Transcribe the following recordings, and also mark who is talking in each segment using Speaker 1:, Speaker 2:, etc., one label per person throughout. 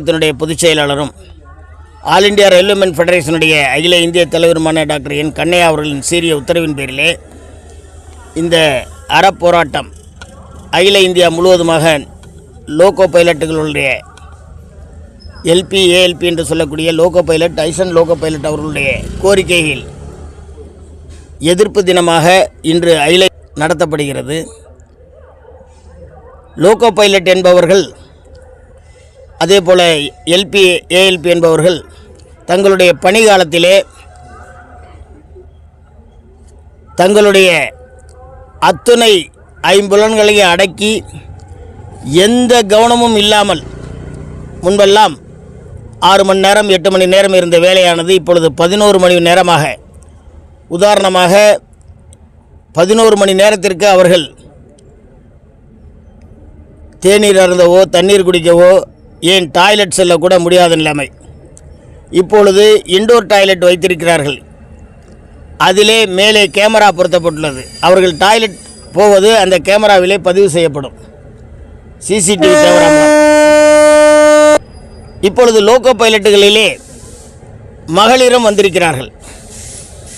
Speaker 1: இதனுடைய பொதுச் செயலாளரும் ஆல் இந்தியா ரயில்வேமென் ஃபெடரேஷனுடைய அகில இந்திய தலைவருமான டாக்டர் என் கண்ணையா அவர்களின் சீரிய உத்தரவின் பேரிலே இந்த அறப்போராட்டம் அகில இந்தியா முழுவதுமாக லோகோ பைலட்டுகளுடைய எல்பி ஏஎல்பி என்று சொல்லக்கூடிய லோகோ பைலட் ஐசன் லோகோ பைலட் அவர்களுடைய கோரிக்கைகள் எதிர்ப்பு தினமாக இன்று அகில நடத்தப்படுகிறது. லோகோ பைலட் என்பவர்கள் அதே போல் எல்பி ஏஎல்பி என்பவர்கள் தங்களுடைய பணி காலத்திலே தங்களுடைய அத்துணை ஐம்புலன்களையும் அடக்கி எந்த கவனமும் இல்லாமல் முன்பெல்லாம் 6 மணி நேரம் 8 மணி நேரம் இருந்த வேலையானது இப்பொழுது 11 மணி நேரமாக, உதாரணமாக 11 மணி நேரத்திற்கு அவர்கள் தேநீர் அருந்தவோ தண்ணீர் குடிக்கவோ ஏன் டாய்லெட் செல்ல கூட முடியாத நிலைமை. இப்பொழுது இன்டோர் டாய்லெட் வைத்திருக்கிறார்கள். அதிலே மேலே கேமரா பொருத்தப்பட்டுள்ளது. அவர்கள் டாய்லெட் போவது அந்த கேமராவிலே பதிவு செய்யப்படும், சிசிடிவி கேமரா. இப்பொழுது லோகோ பைலட்டுகளிலே மகளிரும் வந்திருக்கிறார்கள்.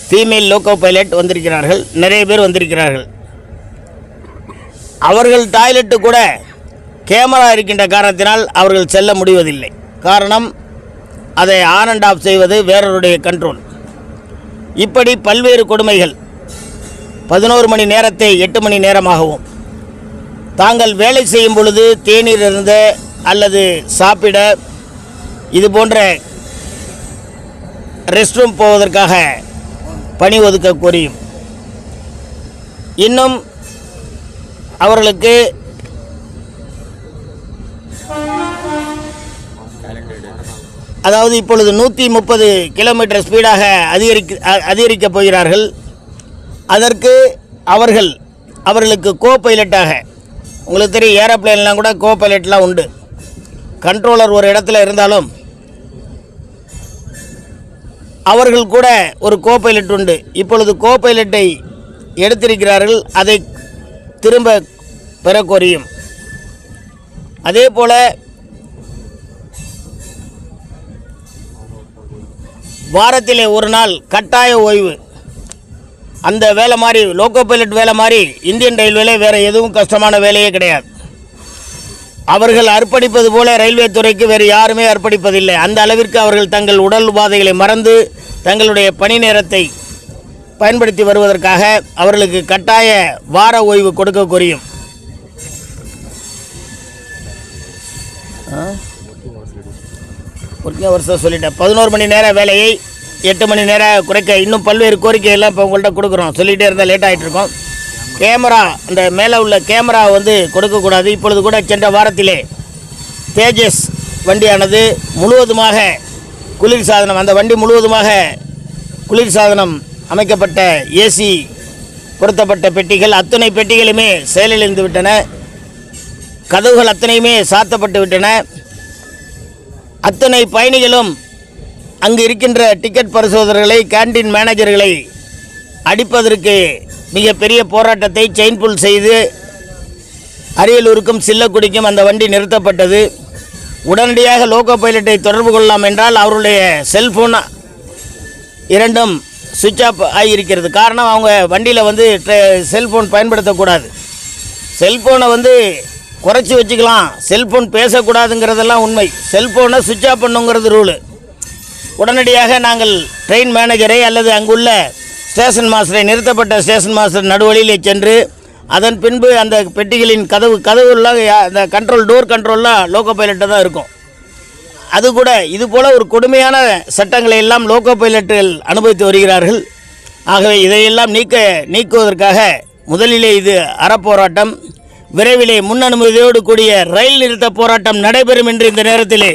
Speaker 1: ஃபீமேல் லோகோ பைலட் வந்திருக்கிறார்கள், நிறைய பேர் வந்திருக்கிறார்கள். அவர்கள் டாய்லெட்டு கூட கேமரா இருக்கின்ற காரணத்தினால் அவர்கள் செல்ல முடிவதில்லை. காரணம், அதை ஆன் அண்ட் ஆஃப் செய்வது வேறொருடைய கண்ட்ரோல். இப்படி பல்வேறு கொடுமைகள் 11 மணி நேரத்தை 8 மணி நேரமாகவும், தாங்கள் வேலை செய்யும் பொழுது தேநீர் இருந்த அல்லது சாப்பிட இது போன்ற ரெஸ்ட் ரூம் போவதற்காக பணி ஒதுக்க கோரியும், இன்னும் அவர்களுக்கு அதாவது இப்பொழுது 130 கிலோமீட்டர் ஸ்பீடாக அதிகரிக்கப் போகிறார்கள். அதற்கு அவர்களுக்கு கோ பைலட்டாக, உங்களுக்கு தெரியும் ஏரோப்ளேன்லாம் கூட கோ பைலட்லாம் உண்டு. கண்ட்ரோலர் ஒரு இடத்துல இருந்தாலும் அவர்கள் கூட ஒரு கோ பைலட் உண்டு. இப்பொழுது கோ பைலட்டை எடுத்திருக்கிறார்கள், அதை திரும்ப பெற கோரியும். அதே போல் வாரத்திலே ஒரு நாள் கட்டாய ஓய்வு, அந்த வேலை மாதிரி லோகோ பைலட் வேலை மாதிரி இந்தியன் ரயில்வேல வேறு எதுவும் கஷ்டமான வேலையே கிடையாது. அவர்கள் அர்ப்பணிப்பது போல ரயில்வே துறைக்கு வேறு யாருமே அர்ப்பணிப்பதில்லை. அந்த அளவிற்கு அவர்கள் தங்கள் உடல் உபாதைகளை மறந்து தங்களுடைய பணி நேரத்தை பயன்படுத்தி வருவதற்காக அவர்களுக்கு கட்டாய வார ஓய்வு கொடுக்க கோரியும். ஒர்க்கிங் ஹவர்ஸை சொல்லிட்டேன். 11 மணி நேர வேலையை 8 மணி நேரம் குறைக்க இன்னும் பல்வேறு கோரிக்கையெல்லாம் இப்போ உங்கள்கிட்ட கொடுக்குறோம். சொல்லிகிட்டே இருந்தால் லேட் ஆகிட்டுருக்கோம். கேமரா, அந்த மேலே உள்ள கேமரா கொடுக்கக்கூடாது. இப்பொழுது கூட சென்ற வாரத்திலே தேஜஸ் வண்டியானது முழுவதுமாக குளிர்சாதனம், அந்த வண்டி முழுவதுமாக குளிர்சாதனம் அமைக்கப்பட்ட ஏசி பொருத்தப்பட்ட பெட்டிகள், அத்தனை பெட்டிகளுமே செயலிழந்து விட்டன. கதவுகள் அத்தனையுமே சாத்தப்பட்டு விட்டன. அத்தனை பயணிகளும் அங்கு இருக்கின்ற டிக்கெட் பரிசோதகர்களை, கேண்டீன் மேனேஜர்களை அடிப்பதற்கு மிகப்பெரிய போராட்டத்தை செயின் புல் செய்து அரியலூருக்கும் சில்லக்குடிக்கும் அந்த வண்டி நிறுத்தப்பட்டது. உடனடியாக லோகோ பைலட்டை தொடர்பு கொள்ளலாம் என்றால் அவருடைய செல்ஃபோன் இரண்டும் சுவிட்ச் ஆஃப் ஆகியிருக்கிறது. காரணம், அவங்க வண்டியில் செல்ஃபோன் பயன்படுத்தக்கூடாது. செல்ஃபோனை குறைச்சி வச்சுக்கலாம், செல்ஃபோன் பேசக்கூடாதுங்கிறதெல்லாம் உண்மை. செல்ஃபோனை சுவிட்ச் ஆஃப் பண்ணுங்கிறது ரூலு. உடனடியாக நாங்கள் ட்ரெயின் மேனேஜரை அல்லது அங்குள்ள ஸ்டேஷன் மாஸ்டரை, நிறுத்தப்பட்ட ஸ்டேஷன் மாஸ்டர் நடுவழியிலே சென்று அதன் பின்பு அந்த பெட்டிகளின் கதவுலாம் அந்த டோர் கண்ட்ரோல்லாம் லோகோ பைலட்டை தான் இருக்கும். அது கூட இது போல் ஒரு கொடுமையான சட்டங்களை எல்லாம் லோகோ பைலட்டுகள் அனுபவித்து வருகிறார்கள். ஆகவே இதையெல்லாம் நீக்குவதற்காக முதலிலே இது அறப்போராட்டம். விரைவிலே முன் அனுமதியோடு கூடிய ரயில் நிறுத்த போராட்டம் நடைபெறும் என்று இந்த நேரத்திலே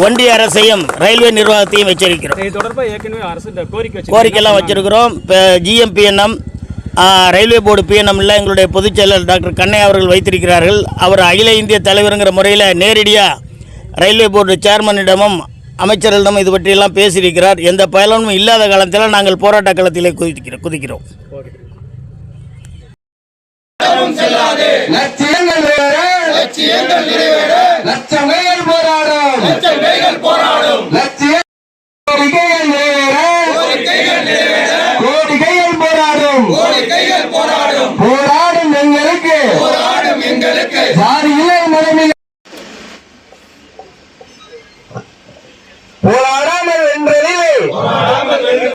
Speaker 1: ஒன்றிய அரசையும் ரயில்வே நிர்வாகத்தையும் எச்சரிக்கிறோம். கோரிக்கையெல்லாம் வச்சிருக்கிறோம். இப்போ ஜிஎம்பிஎன்எம், ரயில்வே போர்டு பிஎன்எம்ல எங்களுடைய பொதுச் செயலர் டாக்டர் கண்ணையா அவர்கள் வைத்திருக்கிறார்கள். அவர் அகில இந்திய தலைவருங்கிற முறையில் நேரடியாக ரயில்வே போர்டு சேர்மனிடமும் அமைச்சர்களிடமும் இது பற்றியெல்லாம் பேசியிருக்கிறார். எந்த பயனும் இல்லாத காலத்தில் நாங்கள் போராட்ட களத்திலே குதிக்கிறோம். லட்சியங்கள் நிறைவேற லட்சம் போராடும்.
Speaker 2: லட்சிய கோரிக்கைகள் நிறைவேற கோரிக்கைகள் போராடும்